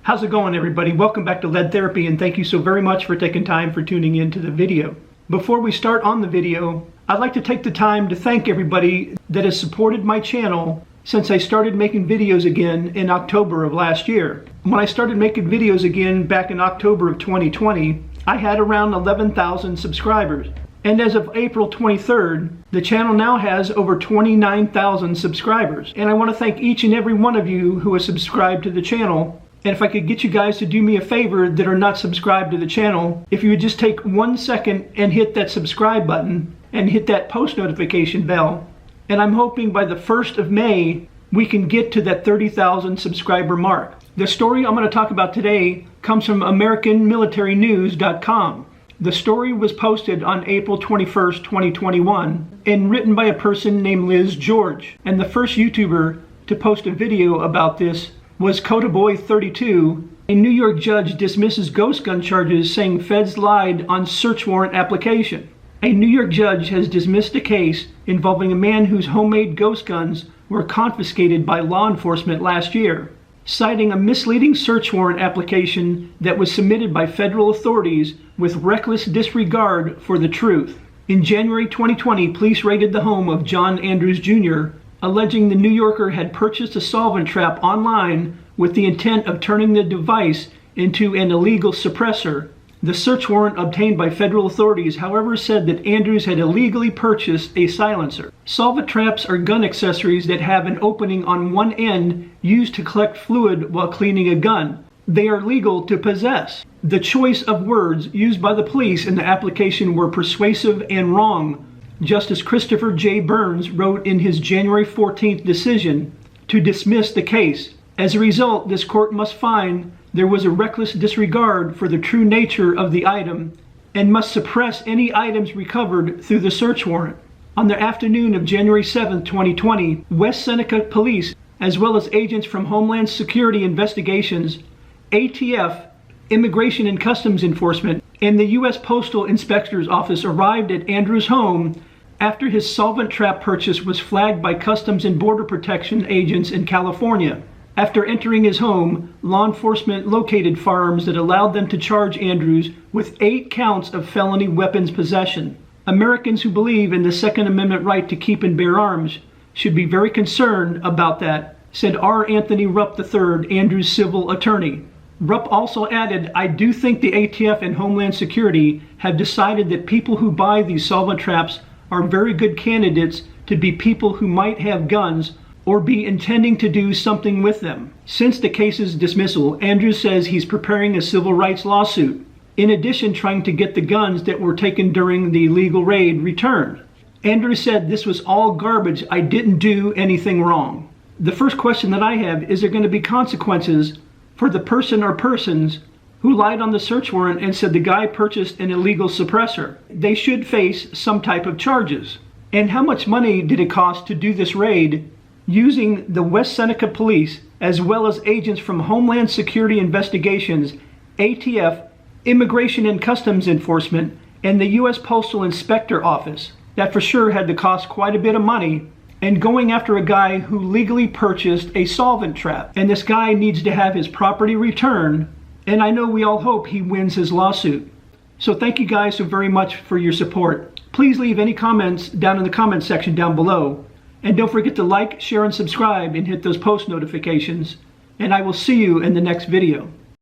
How's it going, everybody? Welcome back to Lead Therapy, and thank you so very much for taking time for tuning in to the video. Before we start on the video, I'd like to take the time to thank everybody that has supported my channel since I started making videos again in October of last year. When I started making videos again back in October of 2020, I had around 11,000 subscribers. And as of April 23rd, the channel now has over 29,000 subscribers. And I want to thank each and every one of you who has subscribed to the channel. And if I could get you guys to do me a favor that are not subscribed to the channel, if you would just take 1 second and hit that subscribe button and hit that post notification bell. And I'm hoping by the 1st of May, we can get to that 30,000 subscriber mark. The story I'm going to talk about today comes from AmericanMilitaryNews.com. The story was posted on April 21st, 2021, and written by a person named Liz George. And the first YouTuber to post a video about this was Codaboy32. A New York judge dismisses ghost gun charges, saying feds lied on search warrant application. A New York judge has dismissed a case involving a man whose homemade ghost guns were confiscated by law enforcement last year, citing a misleading search warrant application that was submitted by federal authorities with reckless disregard for the truth. In January 2020, police raided the home of John Andrews Jr., alleging the New Yorker had purchased a solvent trap online with the intent of turning the device into an illegal suppressor. The search warrant obtained by federal authorities, however, said that Andrews had illegally purchased a silencer. Solvent traps are gun accessories that have an opening on one end used to collect fluid while cleaning a gun. They are legal to possess. The choice of words used by the police in the application were persuasive and wrong. Justice Christopher J. Burns wrote in his January 14th decision to dismiss the case. As a result, this court must find there was a reckless disregard for the true nature of the item and must suppress any items recovered through the search warrant. On the afternoon of January 7, 2020, West Seneca police, as well as agents from Homeland Security Investigations, ATF, Immigration and Customs Enforcement, and the U.S. Postal Inspector's Office arrived at Andrews' home after his solvent trap purchase was flagged by Customs and Border Protection agents in California. After entering his home, law enforcement located firearms that allowed them to charge Andrews with 8 counts of felony weapons possession. Americans who believe in the Second Amendment right to keep and bear arms should be very concerned about that, said R. Anthony Rupp III, Andrews' civil attorney. Rupp also added, "I do think the ATF and Homeland Security have decided that people who buy these solvent traps are very good candidates to be people who might have guns or be intending to do something with them." Since the case's dismissal, Andrews says he's preparing a civil rights lawsuit, in addition trying to get the guns that were taken during the illegal raid returned. Andrews said, "This was all garbage. I didn't do anything wrong." The first question that I have, is there going to be consequences for the person or persons who lied on the search warrant and said the guy purchased an illegal suppressor? They should face some type of charges. And how much money did it cost to do this raid using the West Seneca police, as well as agents from Homeland Security Investigations, ATF, Immigration and Customs Enforcement, and the U.S. Postal Inspector Office? That for sure had to cost quite a bit of money, and going after a guy who legally purchased a solvent trap. And this guy needs to have his property returned, and I know we all hope he wins his lawsuit. So thank you guys so very much for your support. Please leave any comments down in the comment section down below. And don't forget to like, share, and subscribe, and hit those post notifications. And I will see you in the next video.